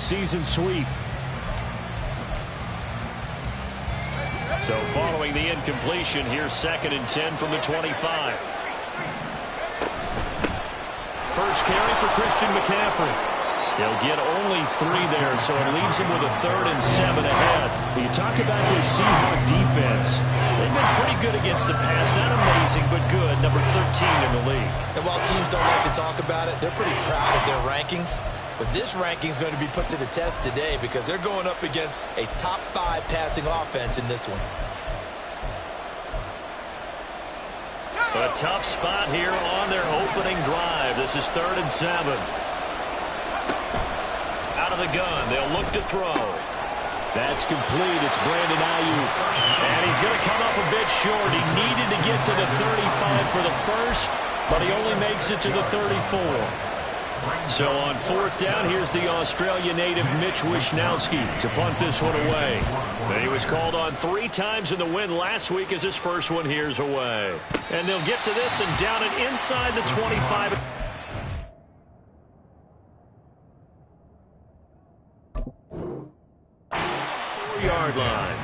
postseason sweep. So following the incompletion, here's 2nd and 10 from the 25. First carry for Christian McCaffrey. He'll get only 3 there, so it leaves him with a 3rd and 7 ahead. You talk about this Seahawks defense. They've been pretty good against the pass. Not amazing, but good. Number 13 in the league. And while teams don't like to talk about it, they're pretty proud of their rankings. But this ranking is going to be put to the test today because they're going up against a top 5 passing offense in this one. A tough spot here on their opening drive. This is 3rd and 7. Out of the gun, they'll look to throw. That's complete. It's Brandon Ayuk. And he's going to come up a bit short. He needed to get to the 35 for the first, but he only makes it to the 34. So on 4th down, here's the Australia native Mitch Wishnowsky to punt this one away. And he was called on 3 times in the win last week as his first one here's away. And they'll get to this and down it inside the 25. 4-yard line.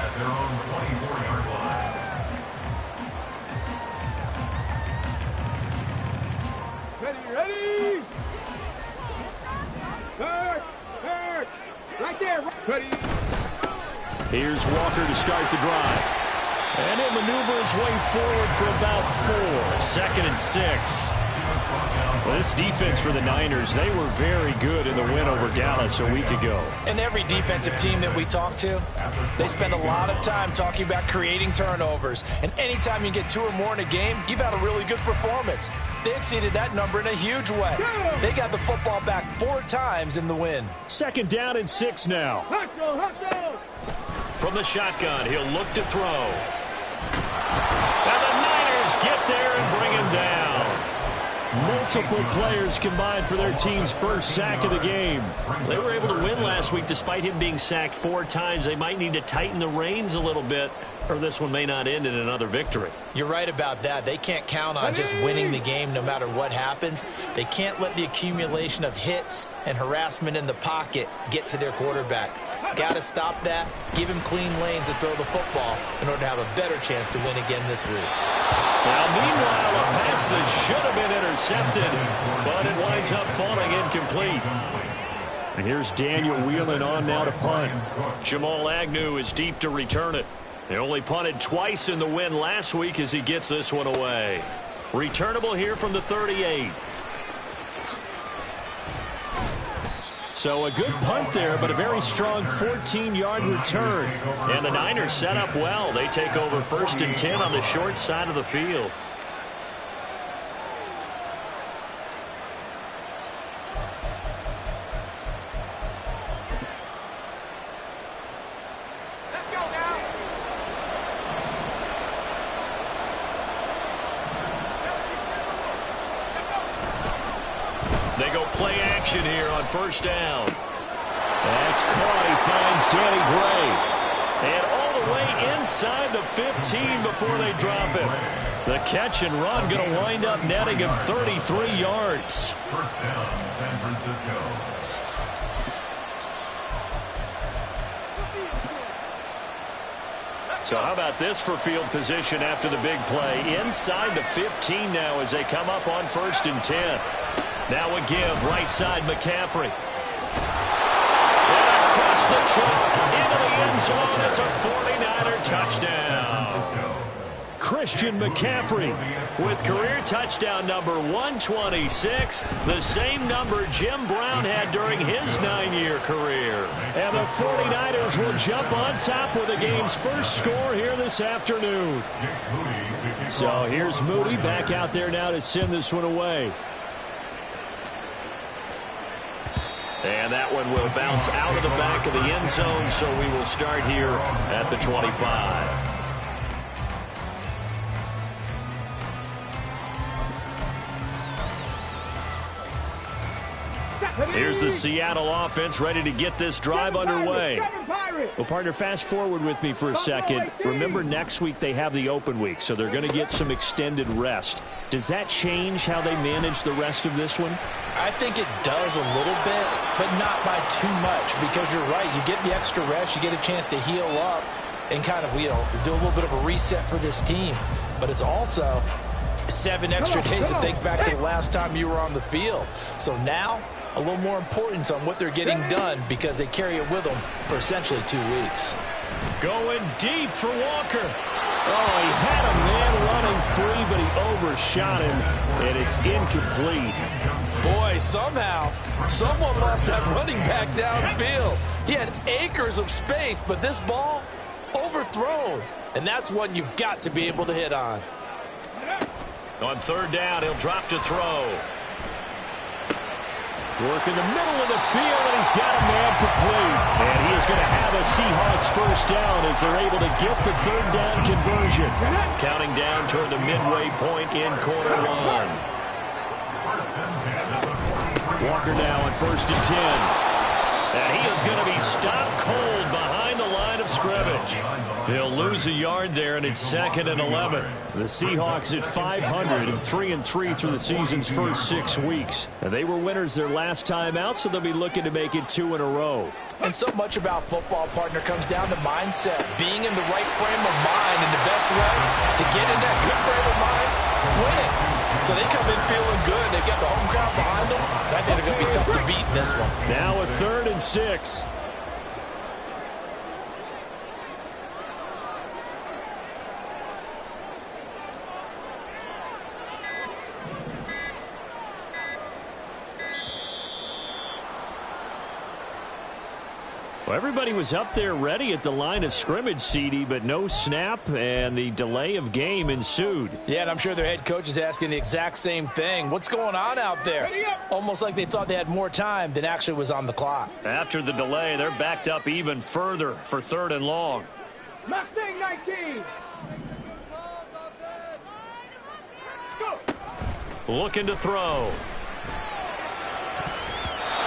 At their own 24-yard line. Ready? Third. Right there. Ready. Here's Walker to start the drive. And he'll maneuver his way forward for about 4. 2nd and 6. Well, this defense for the Niners, they were very good in the win over Dallas a week ago. And every defensive team that we talk to, they spend a lot of time talking about creating turnovers. And anytime you get 2 or more in a game, you've had a really good performance. They exceeded that number in a huge way. They got the football back 4 times in the win. 2nd down and 6 now. From the shotgun, he'll look to throw. And the Niners get there and bring him down. Multiple players combined for their team's first sack of the game. They were able to win last week despite him being sacked 4 times. They might need to tighten the reins a little bit, or this one may not end in another victory. You're right about that. They can't count on just winning the game no matter what happens. They can't let the accumulation of hits and harassment in the pocket get to their quarterback. Got to stop that, give him clean lanes to throw the football in order to have a better chance to win again this week. Now, meanwhile, a pass that should have been intercepted, but it winds up falling incomplete. And here's Daniel Whelan on now to punt. Jamal Agnew is deep to return it. They only punted twice in the win last week as he gets this one away. Returnable here from the 38. So a good punt there, but a very strong 14-yard return. And the Niners set up well. They take over 1st and 10 on the short side of the field. They go play action here on 1st down. That's caught. He finds Danny Gray. And all the way inside the 15 before they drop it. The catch and run going to wind up netting him 33 yards. 1st down, San Francisco. So how about this for field position after the big play? Inside the 15 now as they come up on 1st and 10. Now a give, right side, McCaffrey. And across the chalk, into the end zone. It's a 49er touchdown. Christian McCaffrey with career touchdown number 126, the same number Jim Brown had during his 9-year career. And the 49ers will jump on top with the game's first score here this afternoon. So here's Moody back out there now to send this one away. And that one will bounce out of the back of the end zone, so we will start here at the 25. Here's the Seattle offense ready to get this drive underway. Well, partner, fast forward with me for a second. Remember, next week they have the open week, so they're going to get some extended rest. Does that change how they manage the rest of this one? I think it does a little bit, but not by too much, because you're right. You get the extra rest. You get a chance to heal up and kind of, do a little bit of a reset for this team. But it's also 7 extra days to think back to the last time you were on the field. So now, a little more importance on what they're getting done because they carry it with them for essentially 2 weeks. Going deep for Walker. Oh, he had a man running free, but he overshot him, and it's incomplete. Boy, somehow, someone lost that running back downfield. He had acres of space, but this ball overthrown, and that's one you've got to be able to hit on. On third down, he'll drop to throw. Work in the middle of the field, and he's got a man complete. And he is going to have a Seahawks first down as they're able to get the third down conversion. Counting down toward the midway point in quarter one. Walker now on 1st and 10. And he is going to be stopped cold behind the line of scrimmage. He'll lose a yard there, and it's 2nd and 11. The Seahawks at 500 and 3-3 through the season's first 6 weeks. And they were winners their last time out, so they'll be looking to make it 2 in a row. And so much about football, partner, comes down to mindset. Being in the right frame of mind, and the best way to get in that good frame of mind, winning. So they come in feeling good. They got the home crowd behind them. I think they're going to be tough to beat in this one. Now a 3rd and 6. Well, everybody was up there ready at the line of scrimmage, CD, but no snap, and the delay of game ensued. Yeah, and I'm sure their head coach is asking the exact same thing. What's going on out there? Almost like they thought they had more time than actually was on the clock. After the delay, they're backed up even further for 3rd and long. Mustang 19. Looking to throw.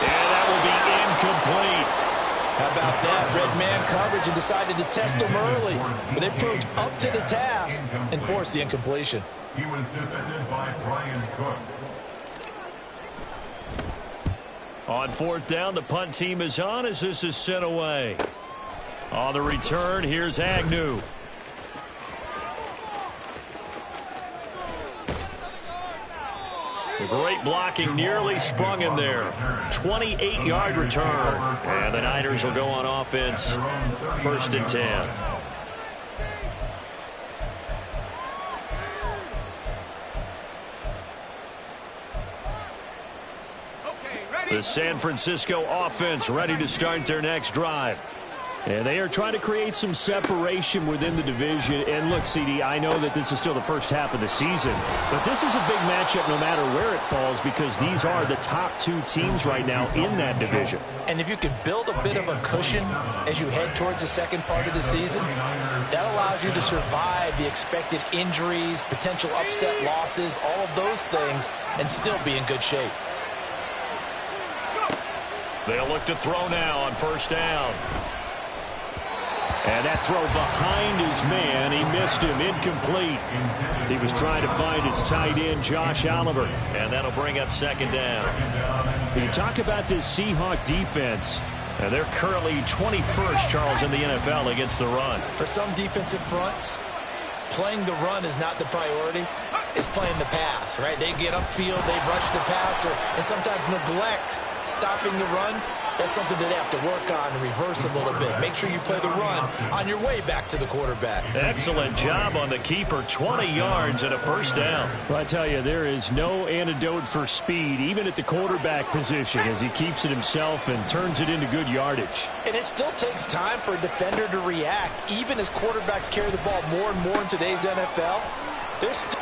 And that will be incomplete. How about that? Red man coverage and decided to test him early. But they proved up to the task and forced the incompletion. He was defended by Brian Cook. On 4th down, the punt team is on as this is sent away. On the return, here's Agnew. Great blocking, nearly sprung him there. 28-yard return. And the Niners will go on offense. 1st and 10. The San Francisco offense ready to start their next drive. And they are trying to create some separation within the division. And look, CD, I know that this is still the first half of the season, but this is a big matchup no matter where it falls because these are the top 2 teams right now in that division. And if you can build a bit of a cushion as you head towards the second part of the season, that allows you to survive the expected injuries, potential upset losses, all of those things, and still be in good shape. They'll look to throw now on 1st down. And that throw behind his man, he missed him, incomplete. He was trying to find his tight end, Josh Oliver, and that'll bring up 2nd down. You talk about this Seahawk defense, and they're currently 21st, Charles, in the NFL against the run. For some defensive fronts, playing the run is not the priority. It's playing the pass, right? They get upfield, they rush the passer, and sometimes neglect stopping the run. That's something that they have to work on and reverse a little bit. Make sure you play the run on your way back to the quarterback. Excellent job on the keeper. 20 yards and a 1st down. Well, I tell you, there is no antidote for speed, even at the quarterback position, as he keeps it himself and turns it into good yardage. And it still takes time for a defender to react. Even as quarterbacks carry the ball more and more in today's NFL, there's still...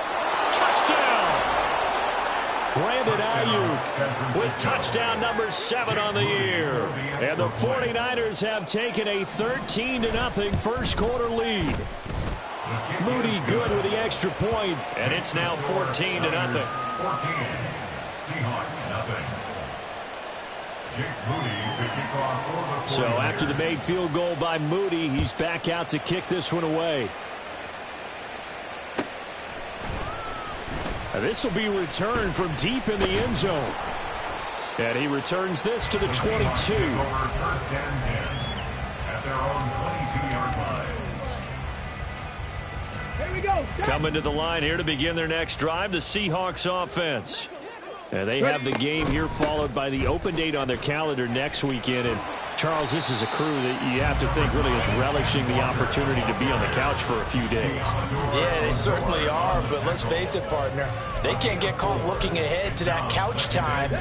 Touchdown! Brandon Ayuk with touchdown number 7 on the year. And the 49ers have taken a 13-0 first quarter lead. Moody good with the extra point, and it's now 14-0. 14. Seahawks, nothing. So after the made field goal by Moody, he's back out to kick this one away. This will be returned from deep in the end zone. And he returns this to the 22. First and 10 at their own 22-yard line. Here we go. Coming to the line here to begin their next drive, the Seahawks offense. And they have the game here followed by the open date on their calendar next weekend. And Charles, this is a crew that you have to think really is relishing the opportunity to be on the couch for a few days. Yeah, they certainly are, but let's face it, partner. They can't get caught looking ahead to that couch time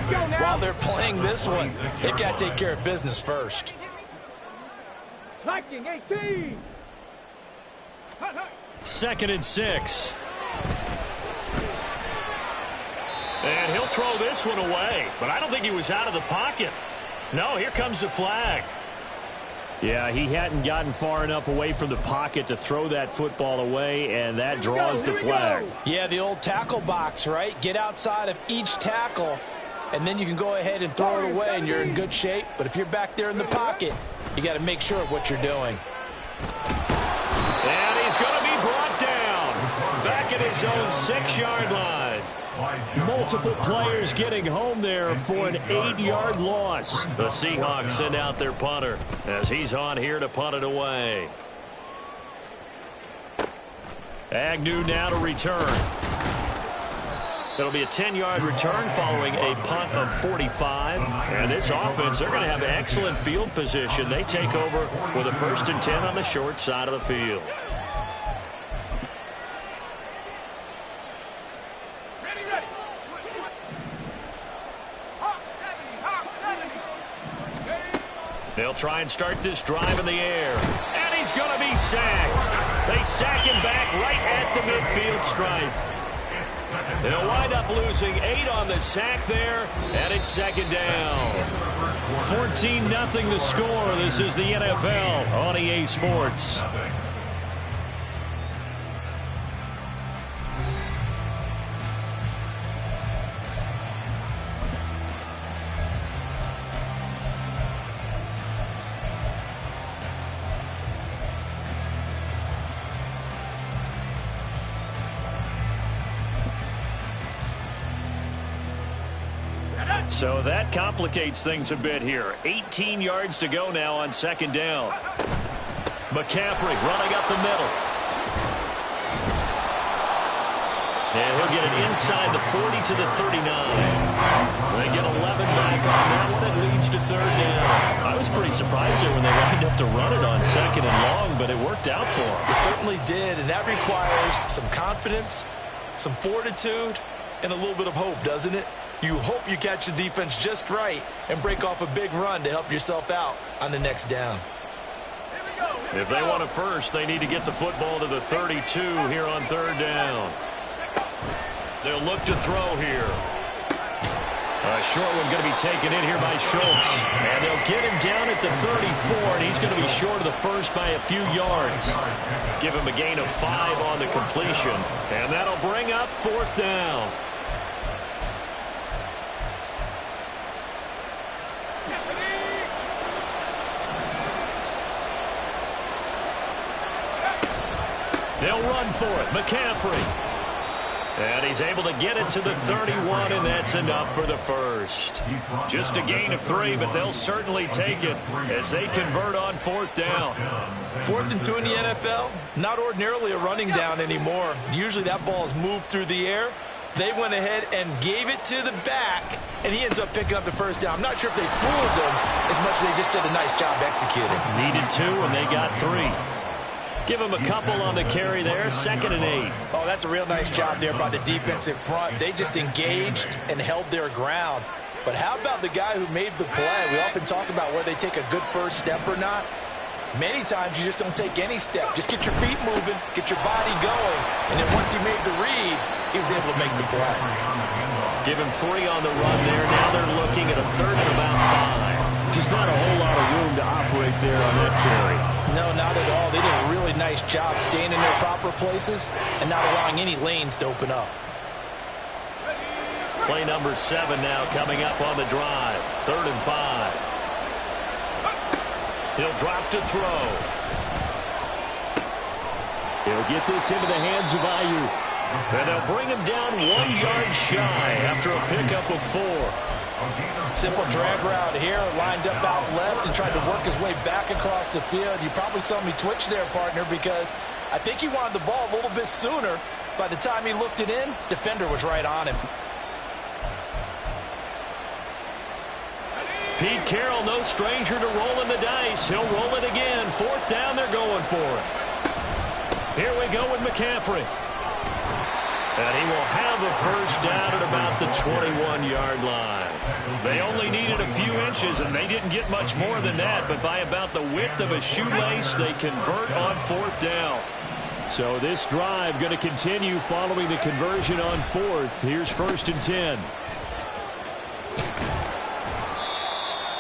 while they're playing this one. They've got to take care of business first. Blocking 18. 2nd and 6. And he'll throw this one away, but I don't think he was out of the pocket. No, here comes the flag. Yeah, he hadn't gotten far enough away from the pocket to throw that football away, and that draws the flag. Yeah, the old tackle box, right? Get outside of each tackle, and then you can go ahead and throw it away, and you're in good shape. But if you're back there in the pocket, you got to make sure of what you're doing. And he's going to be brought down back at his own 6-yard line. Multiple players getting home there for an 8-yard loss. The Seahawks send out their punter as he's on here to punt it away. Agnew now to return. It'll be a 10-yard return following a punt of 45. And this offense, they're going to have excellent field position. They take over with a 1st and 10 on the short side of the field. They'll try and start this drive in the air. And he's going to be sacked. They sack him back right at the midfield stripe. They'll wind up losing 8 on the sack there, and it's 2nd down. 14-0 the score. This is the NFL on EA Sports. So that complicates things a bit here. 18 yards to go now on 2nd down. McCaffrey running up the middle. And he'll get it inside the 40 to the 39. They get 11 back on that one. It leads to 3rd down. I was pretty surprised there when they lined up to run it on 2nd and long, but it worked out for them. It certainly did, and that requires some confidence, some fortitude, and a little bit of hope, doesn't it? You hope you catch the defense just right and break off a big run to help yourself out on the next down. If they want a first, they need to get the football to the 32 here on 3rd down. They'll look to throw here. A short one going to be taken in here by Schultz. And they'll get him down at the 34, and he's going to be short of the first by a few yards. Give him a gain of 5 on the completion. And that'll bring up 4th down. They'll run for it. McCaffrey. And he's able to get it to the 31, and that's enough for the first. Just a gain of 3, but they'll certainly take it as they convert on 4th down. 4th and 2 in the NFL, not ordinarily a running down anymore. Usually that ball is moved through the air. They went ahead and gave it to the back, and he ends up picking up the 1st down. I'm not sure if they fooled him as much as they just did a nice job executing. Needed 2, and they got 3. Give him a couple on the carry there, 2nd and 8. Oh, that's a real nice job there by the defensive front. They just engaged and held their ground. But how about the guy who made the play? We often talk about whether they take a good first step or not. Many times you just don't take any step. Just get your feet moving, get your body going, and then once he made the read, he was able to make the play. Give him 3 on the run there. Now they're looking at a 3rd and about 5. Just not a whole lot of room to operate there on that carry. No, not at all. They did a really nice job staying in their proper places and not allowing any lanes to open up. Play number 7 now coming up on the drive. 3rd and 5. He'll drop to throw. He'll get this into the hands of Ayuk. And they'll bring him down 1 yard shy after a pickup of 4. Simple drag route here, lined up out left and tried to work his way back across the field. You probably saw me twitch there, partner, because I think he wanted the ball a little bit sooner. By the time he looked it in, defender was right on him. Pete Carroll, no stranger to rolling the dice. He'll roll it again. 4th down, they're going for it. Here we go with McCaffrey. And he will have a first down at about the 21-yard line. They only needed a few inches, and they didn't get much more than that. But by about the width of a shoelace, they convert on 4th down. So this drive going to continue following the conversion on 4th. Here's 1st and 10.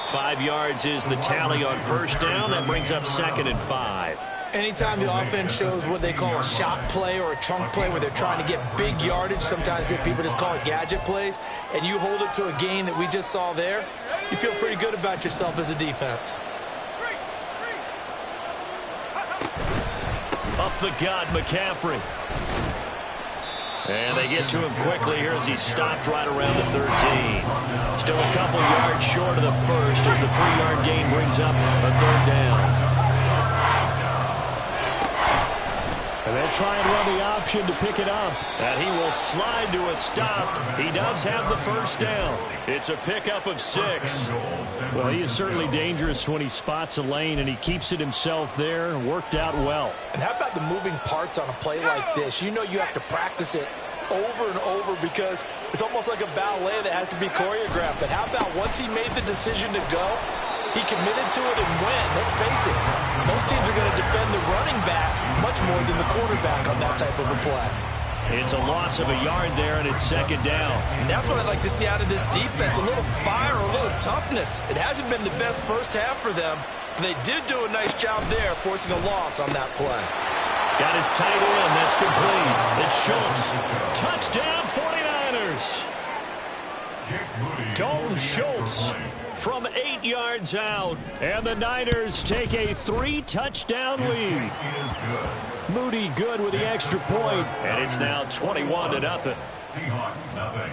5 yards is the tally on 1st down. That brings up 2nd and 5. Anytime the offense shows what they call a shot play or a chunk play where they're trying to get big yardage, sometimes people just call it gadget plays, and you hold it to a gain that we just saw there, you feel pretty good about yourself as a defense. Up the gut, McCaffrey. And they get to him quickly here as he stopped right around the 13. Still a couple yards short of the first as the 3-yard gain brings up a 3rd down. And they'll try and run the option to pick it up. And he will slide to a stop. He does have the first down. It's a pickup of 6. Well, he is certainly dangerous when he spots a lane, and he keeps it himself there. Worked out well. And how about the moving parts on a play like this? You know you have to practice it over and over because it's almost like a ballet that has to be choreographed. But how about once he made the decision to go, he committed to it and went. Let's face it, most teams are going to defend the running back much more than the quarterback on that type of a play. It's a loss of a yard there, and it's 2nd down. And that's what I'd like to see out of this defense, a little fire, a little toughness. It hasn't been the best first half for them, but they did do a nice job there, forcing a loss on that play. Got his tight end. That's complete. It's Schultz. Touchdown, 49ers. Dalton Schultz from 8 yards out. And the Niners take a 3-touchdown lead. Moody good with the extra point. And it's now 21-0. Seahawks nothing.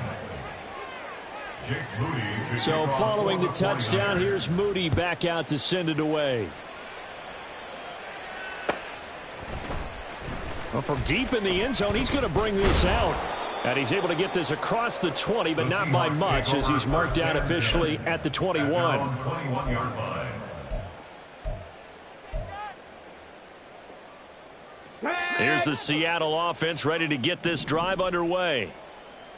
So following the touchdown, here's Moody back out to send it away. Well, from deep in the end zone, he's going to bring this out. And he's able to get this across the 20, but not by much as he's marked down officially at the 21. Here's the Seattle offense ready to get this drive underway.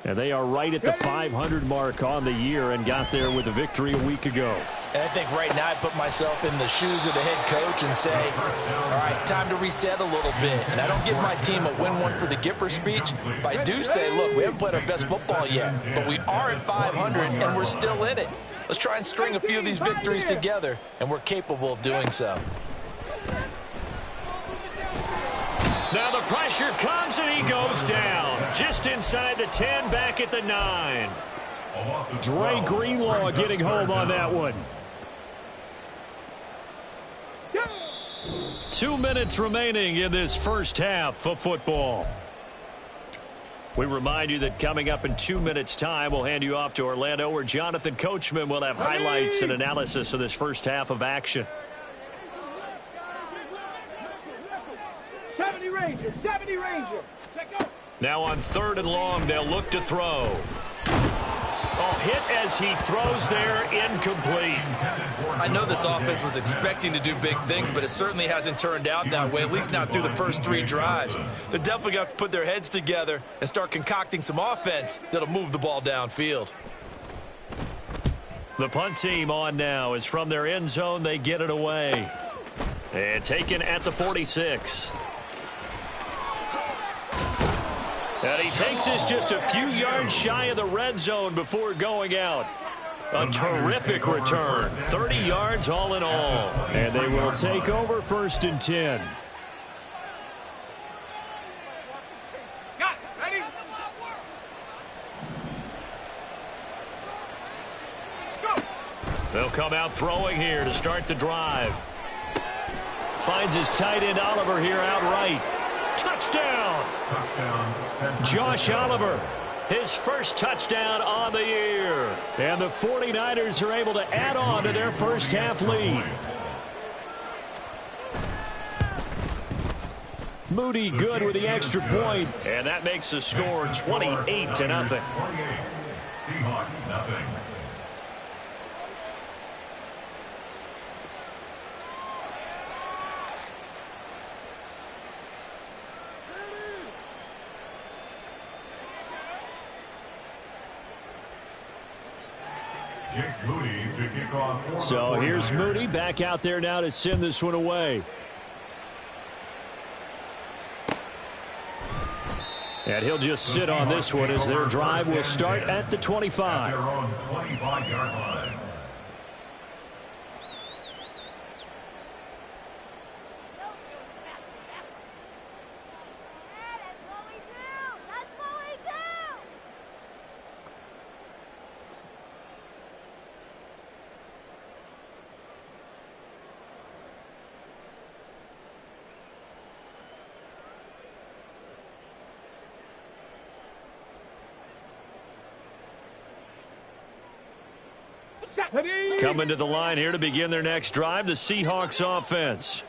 And they are right at the 500 mark on the year and got there with a victory a week ago. And I think right now I put myself in the shoes of the head coach and say, all right, time to reset a little bit. And I don't give my team a win one for the Gipper speech, but I do say, look, we haven't played our best football yet, but we are at 500 and we're still in it. Let's try and string a few of these victories together, and we're capable of doing so. Now the pressure comes and he goes down. Just inside the 10, back at the 9. Dre Greenlaw getting home on that one. 2 minutes remaining in this first half of football. We remind you that coming up in 2 minutes' time, we'll hand you off to Orlando, where Jonathan Coachman will have highlights and analysis of this first half of action. 70 Ranger, 70 Ranger. Now on 3rd and long, they'll look to throw. Oh, hit as he throws there, incomplete. I know this offense was expecting to do big things, but it certainly hasn't turned out that way, at least not through the first 3 drives. They're definitely going to have to put their heads together and start concocting some offense that'll move the ball downfield. The punt team on now is from their end zone. They get it away. And taken at the 46. And he takes this just a few yards shy of the red zone before going out. A terrific return. 30 yards all in all. And they will take over 1st and 10. come out throwing here to start the drive. Finds his tight end Oliver here outright. Touchdown! Josh Oliver, his first touchdown on the year. And the 49ers are able to add on to their first half lead. Moody good with the extra point. And that makes the score 28-0. Seahawks nothing. Moody to kick off. So here's Moody back out there now to send this one away. And he'll just sit on this one as their drive will start at the 25. At their own 25-yard line. Coming to the line here to begin their next drive, the Seahawks offense.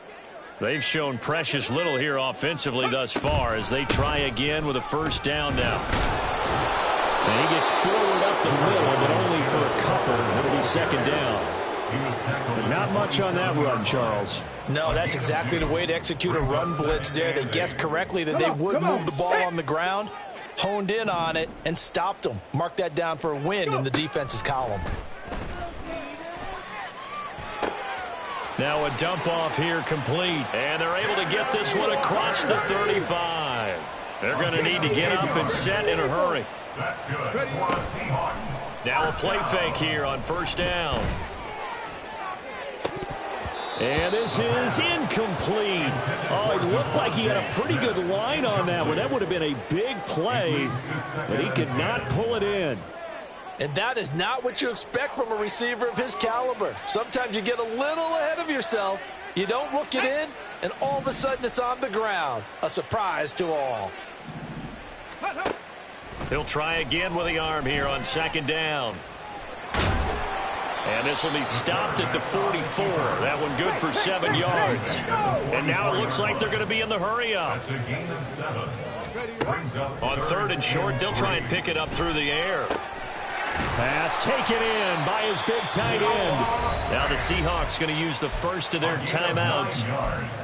They've shown precious little here offensively thus far as they try again with a first down now. And he gets forward up the middle, but only for a couple. It'll be second down. Not much on that run, Charles. No, that's exactly the way to execute a run blitz there. They guessed correctly that they would move the ball on the ground, honed in on it, and stopped them. Mark that down for a win in the defense's column. Now a dump off here complete. And they're able to get this one across the 35. They're going to need to get up and set in a hurry. That's good for the Seahawks. Now a play fake here on first down. And this is incomplete. Oh, it looked like he had a pretty good line on that one. That would have been a big play, but he could not pull it in. And that is not what you expect from a receiver of his caliber. Sometimes you get a little ahead of yourself. You don't look it in, and all of a sudden it's on the ground. A surprise to all. He'll try again with the arm here on second down. And this will be stopped at the 44. That one good for 7 yards. And now it looks like they're going to be in the hurry up. That's a gain of 7. Brings up On third and short, they'll try and pick it up through the air. Pass taken in by his big tight end. Now the Seahawks going to use the first of their timeouts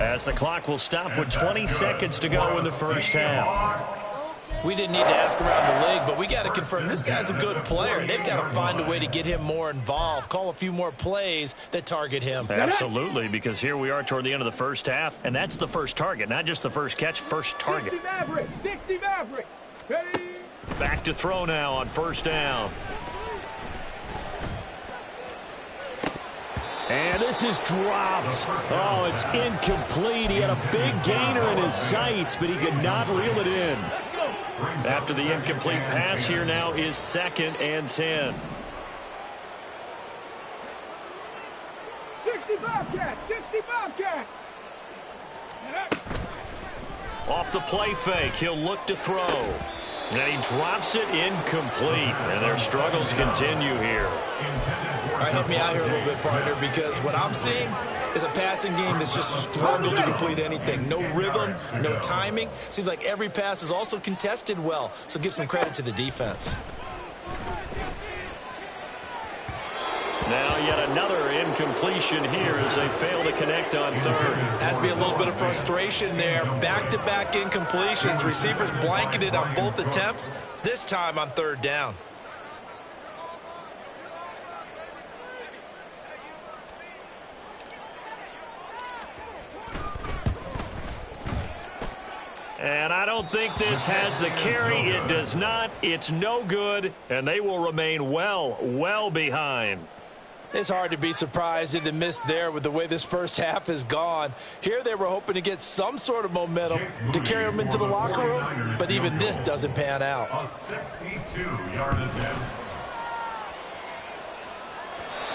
as the clock will stop with 20 seconds to go in the first half. We didn't need to ask around the league, but we got to confirm this guy's a good player. They've got to find a way to get him more involved, call a few more plays that target him. Absolutely, because here we are toward the end of the first half, and that's the first target, not just the first catch, first target. 60 Maverick, 60 Maverick. Ready? Back to throw now on first down. And this is dropped. Oh, it's incomplete. He had a big gainer in his sights, but he could not reel it in. After the incomplete pass, here now is 2nd and 10. 60 Bobcat, 60 Bobcat. Off the play fake, he'll look to throw. And he drops it incomplete. And their struggles continue here. All right, help me out here a little bit, partner, because what I'm seeing is a passing game that's just struggled to complete anything. No rhythm, no timing. Seems like every pass is also contested well, so give some credit to the defense. Now yet another incompletion here as they fail to connect on third. Has to be a little bit of frustration there. Back-to-back incompletions. Receivers blanketed on both attempts, this time on third down. And I don't think this has the carry. It does not. It's no good. And they will remain well behind. It's hard to be surprised into miss there with the way this first half has gone. Here they were hoping to get some sort of momentum to carry them into the locker room, but even this doesn't pan out. A 62-yard attempt.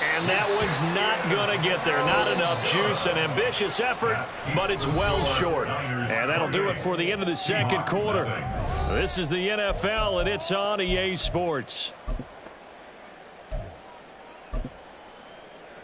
And And that one's not going to get there. Not enough juice. An ambitious effort, but it's well short. And that'll do it for the end of the second quarter. This is the NFL, and it's on EA Sports.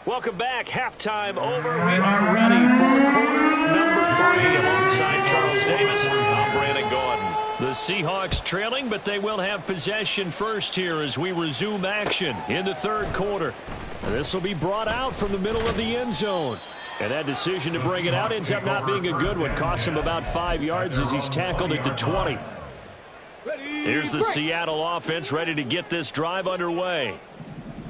Welcome back. Halftime over. We are ready for quarter number 3. Alongside Charles Davis, I'm Brandon Gordon. The Seahawks trailing, but they will have possession first here as we resume action in the third quarter. This will be brought out from the middle of the end zone. And that decision to bring it out ends up not being a good one. Costs him about 5 yards as he's tackled at the 20. Here's the Seattle offense ready to get this drive underway.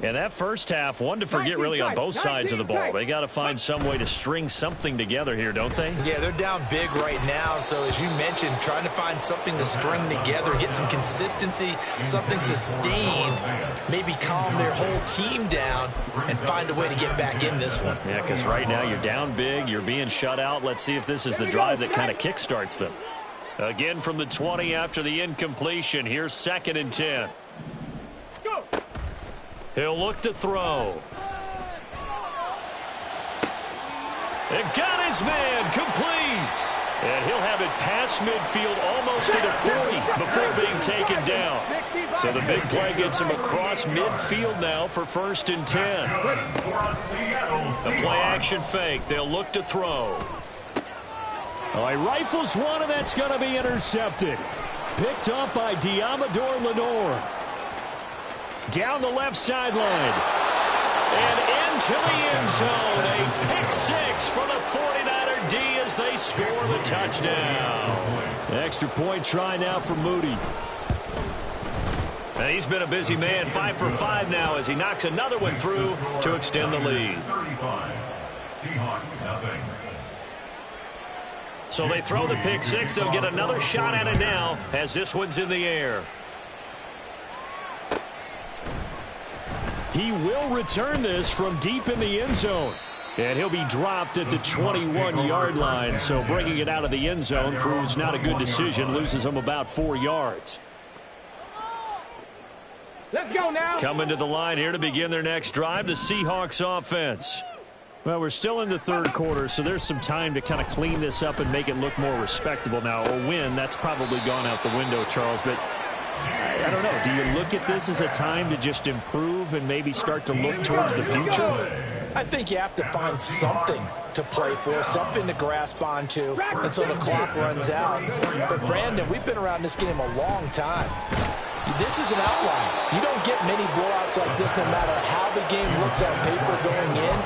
And that first half, one to forget really on both sides of the ball. They got to find some way to string something together here, don't they? Yeah, they're down big right now. So as you mentioned, trying to find something to string together, get some consistency, something sustained, maybe calm their whole team down and find a way to get back in this one. Yeah, because right now you're down big, you're being shut out. Let's see if this is the drive that kind of kickstarts them. Again from the 20 after the incompletion. Here's 2nd and 10. Go. He'll look to throw. And got his man complete. And he'll have it past midfield almost to the 40 before being taken down. So the big play gets him across midfield now for 1st and 10. The play action fake. They'll look to throw. Oh, he rifles one, and that's going to be intercepted. Picked up by Diamador Lenore. Down the left sideline. And into the end zone. A pick 6 for the 49er D as they score the touchdown. Extra point try now for Moody. And he's been a busy man. 5 for 5 now as he knocks another one through to extend the lead. Seahawks nothing. So they throw the pick 6. They'll get another shot at it now as this one's in the air. He will return this from deep in the end zone. And he'll be dropped at the 21-yard line. So bringing it out of the end zone proves not a good decision. Loses him about 4 yards. Let's go now. Coming to the line here to begin their next drive, the Seahawks offense. Well, we're still in the third quarter, so there's some time to kind of clean this up and make it look more respectable. Now, a win, that's probably gone out the window, Charles, but I don't know. Do you look at this as a time to just improve and maybe start to look towards the future? I think you have to find something to play for, something to grasp onto until the clock runs out. But, Brandon, we've been around this game a long time. This is an outlier. You don't get many blowouts like this no matter how the game looks on paper going in.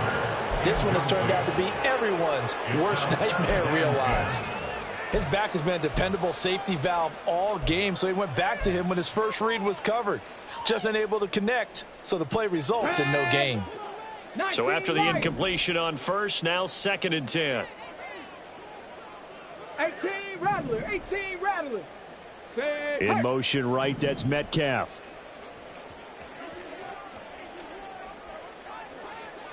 This one has turned out to be everyone's worst nightmare realized. His back has been a dependable safety valve all game, so he went back to him when his first read was covered. Just unable to connect, so the play results in no gain. So after the incompletion on first, now 2nd and 10. 18 Rattler, 18 Rattler. In motion right, that's Metcalf.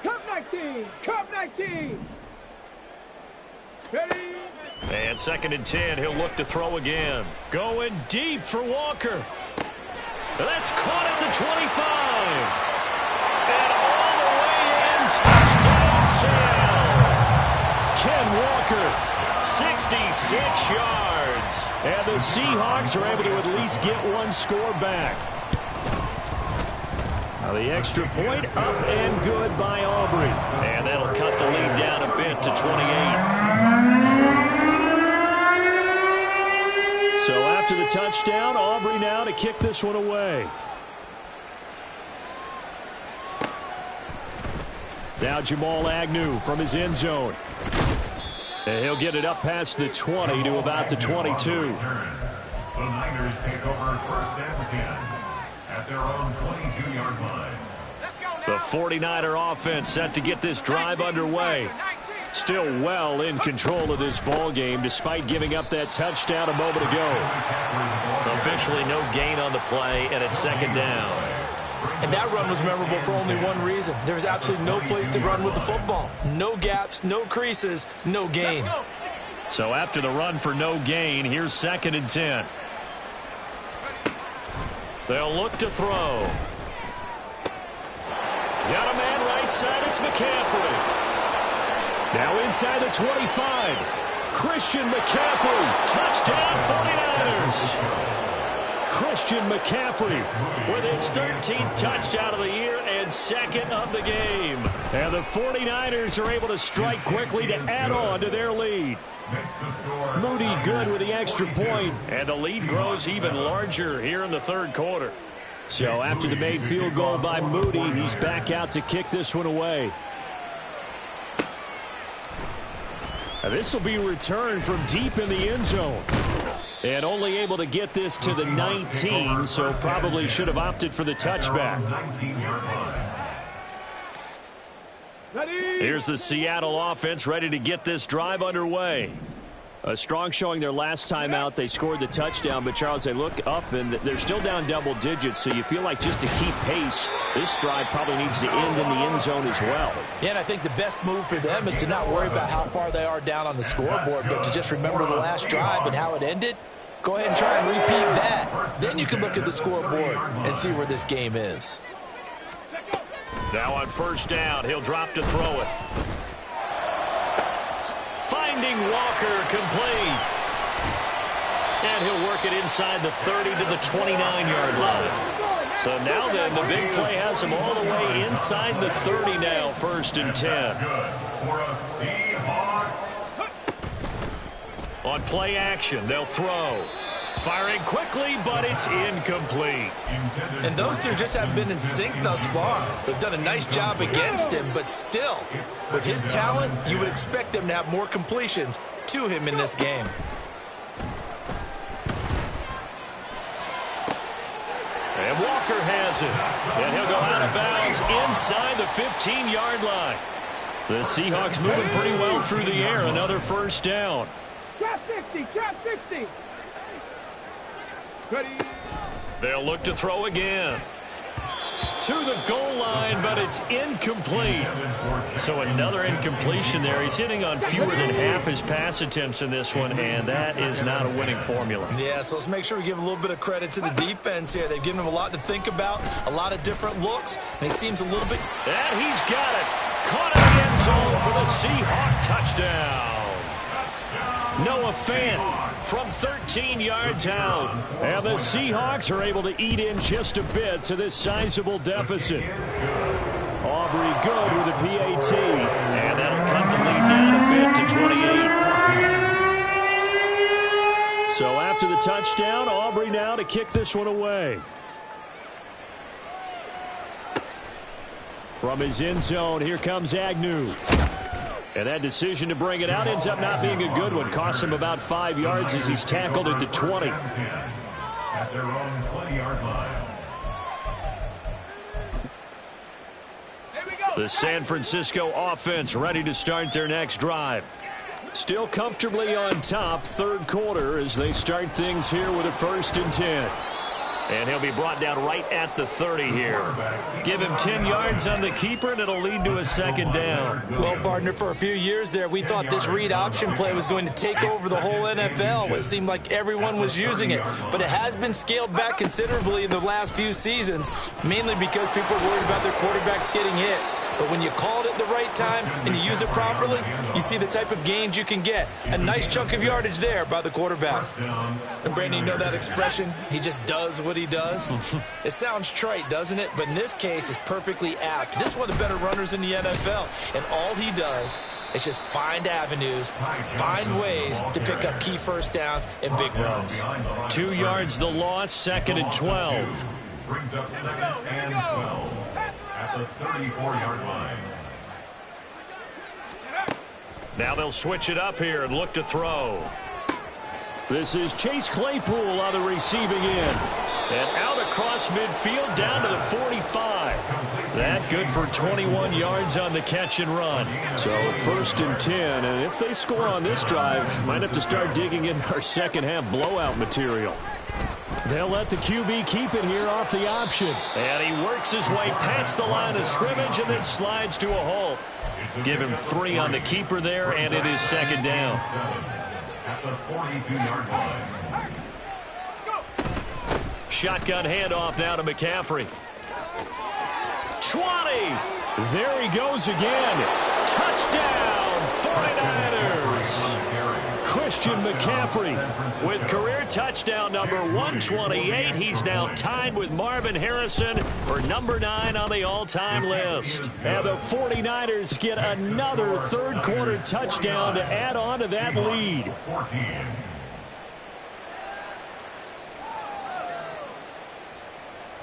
Cup 19, Cup 19. Ready? And 2nd and 10, he'll look to throw again. Going deep for Walker. That's caught at the 25. And all the way in, touchdown Sam. Ken Walker, 66 yards. And the Seahawks are able to at least get one score back. Now the extra point up and good by Aubrey. And that'll cut the lead down a bit to 28. So after the touchdown, Aubrey now to kick this one away. Now Jamal Agnew from his end zone. And he'll get it up past the 20 to about the 22. The Niners take over 1st and 10 at their own 22-yard line. The 49er offense set to get this drive underway. Still well in control of this ball game despite giving up that touchdown a moment ago. Officially no gain on the play, and it's 2nd down. And that run was memorable for only one reason. There was absolutely no place to run with the football. No gaps, no creases, no gain. So after the run for no gain, here's 2nd and 10. They'll look to throw. Got a man right side, it's McCaffrey. Now inside the 25. Christian McCaffrey. Touchdown 49ers. Christian McCaffrey with his 13th touchdown of the year and second of the game. And the 49ers are able to strike quickly to add on to their lead. Moody good with the extra point, and the lead grows even larger here in the third quarter. So after the made field goal by Moody, he's back out to kick this one away. This will be returned from deep in the end zone. And only able to get this to the 19, so probably should have opted for the touchback. Here's the Seattle offense ready to get this drive underway. A strong showing their last time out. They scored the touchdown, but Charles, they look up and they're still down double digits, so you feel like just to keep pace, this drive probably needs to end in the end zone as well. Yeah, and I think the best move for them is to not worry about how far they are down on the scoreboard, but to just remember the last drive and how it ended. Go ahead and try and repeat that. Then you can look at the scoreboard and see where this game is. Now on first down, he'll drop to throw it. Finding Walker, complete. And he'll work it inside the 30 to the 29-yard line. So now then, the big play has him all the way inside the 30 now, 1st and 10. On play action, they'll throw. Firing quickly, but it's incomplete. And those two just haven't been in sync thus far. They've done a nice job against him, but still, with his talent, you would expect them to have more completions to him in this game. And Walker has it. And he'll go out of bounds inside the 15-yard line. The Seahawks moving pretty well through the air. Another first down. Trap 60, trap 60. Ready. They'll look to throw again. To the goal line, but it's incomplete. So another incompletion there. He's hitting on fewer than half his pass attempts in this one, and that is not a winning formula. Yeah, so let's make sure we give a little bit of credit to the defense here. They've given him a lot to think about, a lot of different looks, and he seems a little bit... And he's got it. Caught in the end zone for the Seahawk touchdown. Noah Fant from 13 yards out. And the Seahawks are able to eat in just a bit to this sizable deficit. Aubrey good with a PAT. And that'll cut the lead down a bit to 28. So after the touchdown, Aubrey now to kick this one away. From his end zone, here comes Agnew. And that decision to bring it out ends up not being a good one. Costs him about 5 yards as he's tackled at the 20. At their own 20-yard line. The San Francisco offense ready to start their next drive. Still comfortably on top, third quarter, as they start things here with a 1st and 10. And he'll be brought down right at the 30 here. Give him 10 yards on the keeper, and it'll lead to a 2nd down. Well, partner, for a few years there, we thought this read option play was going to take over the whole NFL. It seemed like everyone was using it. But it has been scaled back considerably in the last few seasons, mainly because people are worried about their quarterbacks getting hit. But when you call it at the right time and you use it properly, you see the type of gains you can get. A nice chunk of yardage there by the quarterback. And Brandon, you know that expression? He just does what he does? It sounds trite, doesn't it? But in this case, it's perfectly apt. This is one of the better runners in the NFL. And all he does is just find avenues, find ways to pick up key first downs and big runs. 2 yards the loss, 2nd and 12. Brings up 2nd and 12. At the 34-yard line. Now they'll switch it up here and look to throw. This is Chase Claypool on the receiving end. And out across midfield down to the 45. That good for 21 yards on the catch and run. So 1st and 10. And if they score on this drive, might have to start digging in our second half blowout material. They'll let the QB keep it here off the option. And he works his way past the line of scrimmage and then slides to a halt. Give him 3 on the keeper there, and it is 2nd down. At the 42-yard line. Shotgun handoff now to McCaffrey. 20. There he goes again. Touchdown, 49ers. Christian McCaffrey with career touchdown number 128. He's now tied with Marvin Harrison for number 9 on the all-time list. And the 49ers get another third-quarter touchdown to add on to that lead.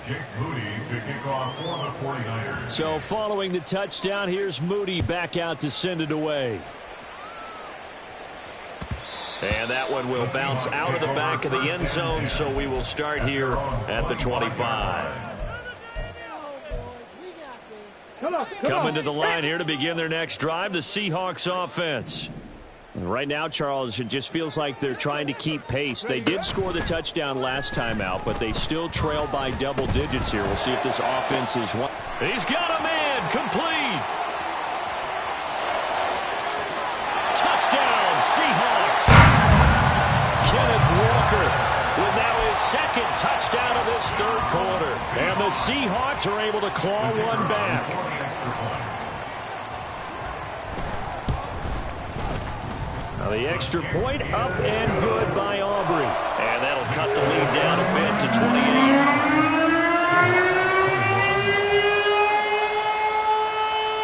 Jake Moody to kick off for the 49ers. So following the touchdown, here's Moody back out to send it away. And that one will bounce out of the back of the end zone, so we will start here at the 25. Coming to the line here to begin their next drive, the Seahawks offense. Right now, Charles, it just feels like they're trying to keep pace. They did score the touchdown last time out, but they still trail by double digits here. We'll see if this offense is one. He's got a man, complete. Touchdown, Seahawks. Kenneth Walker with now his second touchdown of this third quarter. And the Seahawks are able to claw one back. Now the extra point up and good by Aubrey. And that'll cut the lead down a bit to 28.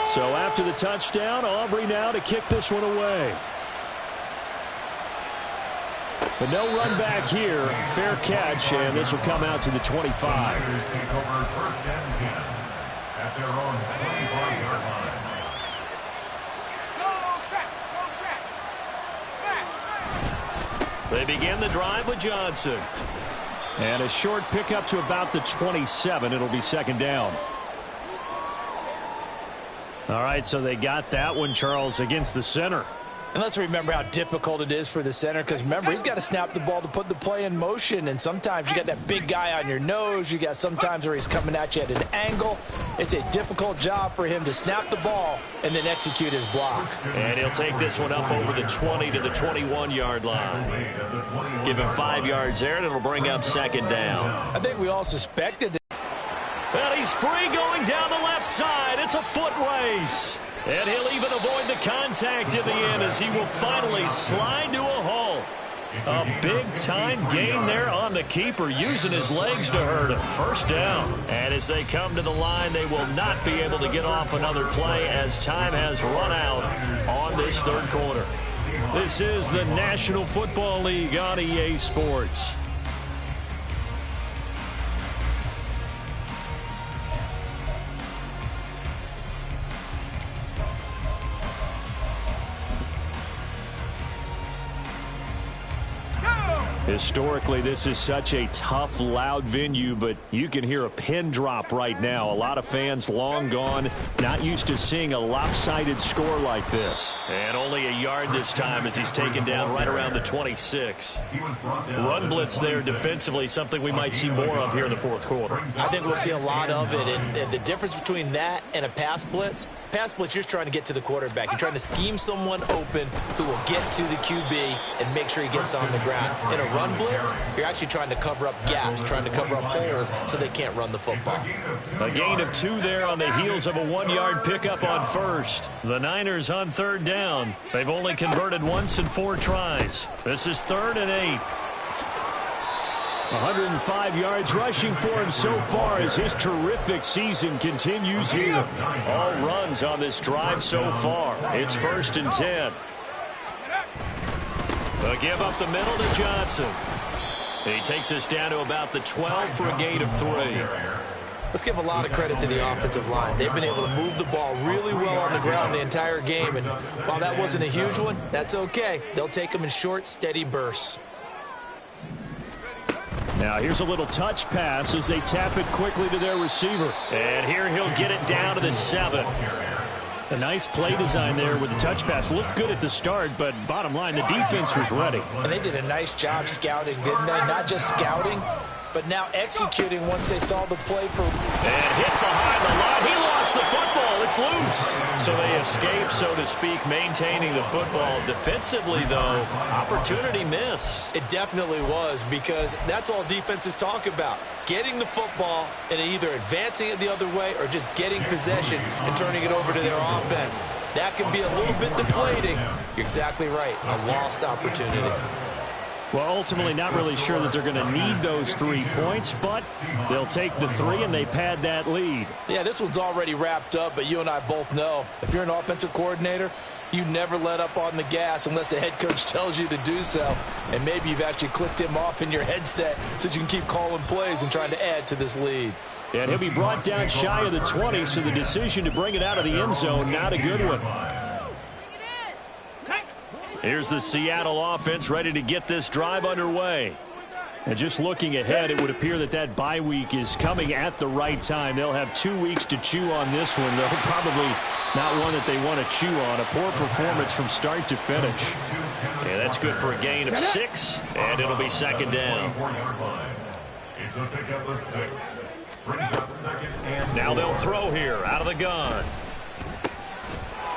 So after the touchdown, Aubrey now to kick this one away. But no run back here. Fair catch, and this will come out to the 25. Take over first and 10 at their own 25-yard line. They begin the drive with Johnson. And a short pickup to about the 27. It'll be second down. All right, so they got that one, Charles, against the center. And let's remember how difficult it is for the center, because remember, he's got to snap the ball to put the play in motion, and sometimes you got that big guy on your nose. You got sometimes where he's coming at you at an angle. It's a difficult job for him to snap the ball and then execute his block. And he'll take this one up over the 20 to the 21-yard line. Give him 5 yards there, and it'll bring up second down. I think we all suspected it. Well, he's free going down the left side. It's a foot race. And he'll even avoid the contact in the end as he will finally slide to a halt. A big-time gain there on the keeper, using his legs to hurt him. First down. And as they come to the line, they will not be able to get off another play as time has run out on this third quarter. This is the National Football League on EA Sports. Historically, this is such a tough, loud venue, but you can hear a pin drop right now. A lot of fans long gone, not used to seeing a lopsided score like this. And only a yard this time as he's taken down right around the 26. Run blitz there defensively, something we might see more of here in the fourth quarter. I think we'll see a lot of it, and the difference between that and a pass blitz, you're just trying to get to the quarterback. You're trying to scheme someone open who will get to the QB and make sure he gets on the ground. In a run blitz, you're actually trying to cover up gaps, trying to cover up holes so they can't run the football. A gain of 2 there on the heels of a 1-yard pickup on first. The Niners on third down. They've only converted once in 4 tries. This is 3rd and 8. 105 yards rushing for him so far as his terrific season continues here. All runs on this drive so far. It's 1st and 10. They'll give up the middle to Johnson. He takes us down to about the 12 for a gain of 3. Let's give a lot of credit to the offensive line. They've been able to move the ball really well on the ground the entire game, and while that wasn't a huge one, that's okay. They'll take them in short, steady bursts. Now here's a little touch pass as they tap it quickly to their receiver. And here he'll get it down to the 7. A nice play design there with the touch pass. Looked good at the start, but bottom line, the defense was ready. And they did a nice job scouting, didn't they? Not just scouting, but now executing once they saw the play for. And hit behind the line. He lost the football. gets loose. So they escape, so to speak, maintaining the football. Defensively, though, opportunity miss. It definitely was, because that's all defenses talk about. Getting the football and either advancing it the other way or just getting possession and turning it over to their offense. That can be a little bit deflating. You're exactly right. A lost opportunity. Well, ultimately not really sure that they're going to need those 3 points, but they'll take the 3 and they pad that lead. Yeah, this one's already wrapped up, but you and I both know if you're an offensive coordinator, you never let up on the gas unless the head coach tells you to do so. And maybe you've actually clicked him off in your headset so you can keep calling plays and trying to add to this lead. And he'll be brought down shy of the 20, so the decision to bring it out of the end zone, not a good one. Here's the Seattle offense ready to get this drive underway. And just looking ahead, it would appear that that bye week is coming at the right time. They'll have 2 weeks to chew on this one, though probably not one that they want to chew on. A poor performance from start to finish. Yeah, that's good for a gain of 6, and it'll be second down. It's a pickup of 6. Brings up second and now they'll throw here out of the gun.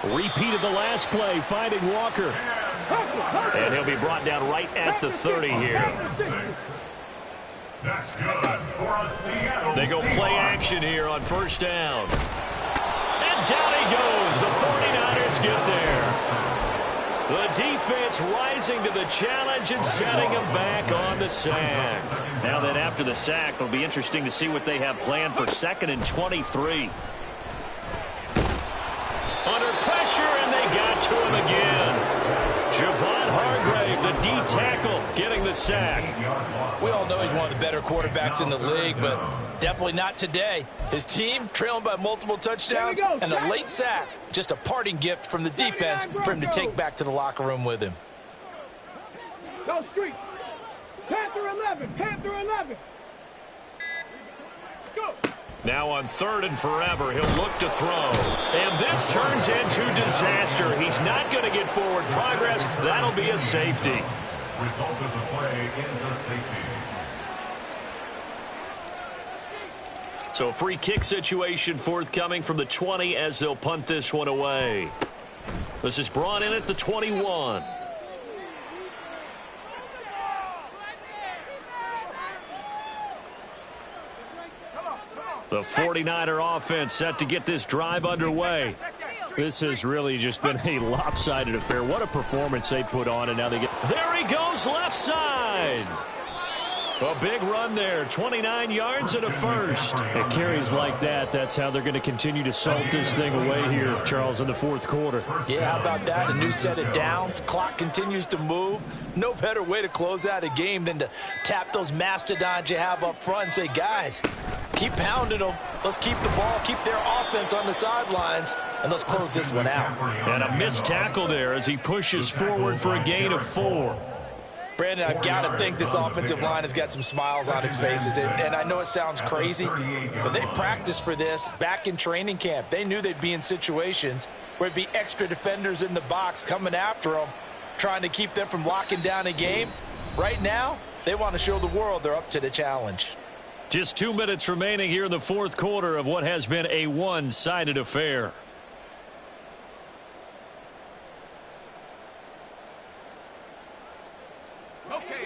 Repeated the last play, finding Walker. And he'll be brought down right at the 30 here. That's good for a Seattle. They go play action here on first down. And down he goes. The 49ers get there. The defense rising to the challenge and setting him back on the sack. Now that after the sack, it'll be interesting to see what they have planned for 2nd and 23. Under pressure, and they got to him again. Javon Hargrave, the D tackle, getting the sack. We all know he's one of the better quarterbacks in the league, but definitely not today. His team trailing by multiple touchdowns and a late sack. Just a parting gift from the defense for him to take back to the locker room with him. Go street. Panther 11. Panther 11. Go. Now on 3rd and forever, he'll look to throw. And this turns into disaster. He's not going to get forward progress. That'll be a safety. Result of the play is a safety. So a free kick situation forthcoming from the 20 as they'll punt this one away. This is brought in at the 21. The 49er offense set to get this drive underway. This has really just been a lopsided affair. What a performance they put on, and now they get... There he goes, left side. A big run there, 29 yards and a first. It carries like that. That's how they're going to continue to salt this thing away here, Charles, in the 4th quarter. Yeah, how about that? A new set of downs. Clock continues to move. No better way to close out a game than to tap those mastodons you have up front and say, guys, keep pounding them. Let's keep the ball, keep their offense on the sidelines, and let's close this one out. And a missed tackle there as he pushes forward for a gain of 4. Brandon, I've got to think this offensive line has got some smiles on its faces. And I know it sounds crazy, but they practiced for this back in training camp. They knew they'd be in situations where it'd be extra defenders in the box coming after them, trying to keep them from locking down a game. Right now, they want to show the world they're up to the challenge. Just 2 minutes remaining here in the 4th quarter of what has been a one-sided affair.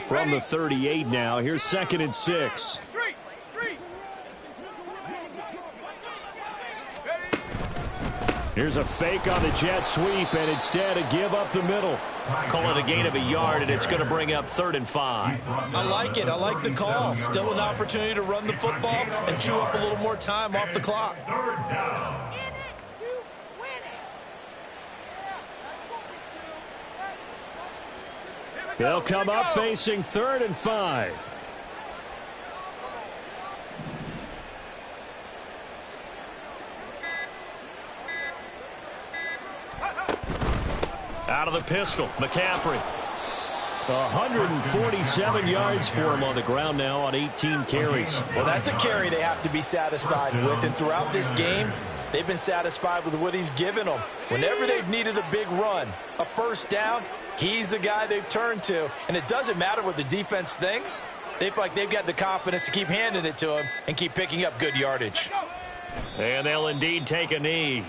From the 38 now, here's 2nd and 6. Here's a fake on the jet sweep, and instead a give up the middle. Call it a gain of a yard, and it's going to bring up 3rd and 5. I like it. I like the call. Still an opportunity to run the football and chew up a little more time off the clock. 3rd down. They'll come up facing 3rd and 5. Out of the pistol, McCaffrey. 147 yards for him on the ground now on 18 carries. Well, that's a carry they have to be satisfied with. And throughout this game, they've been satisfied with what he's given them. Whenever they've needed a big run, a first down, he's the guy they've turned to. And it doesn't matter what the defense thinks. They feel like they've got the confidence to keep handing it to him and keep picking up good yardage. And they'll indeed take a knee.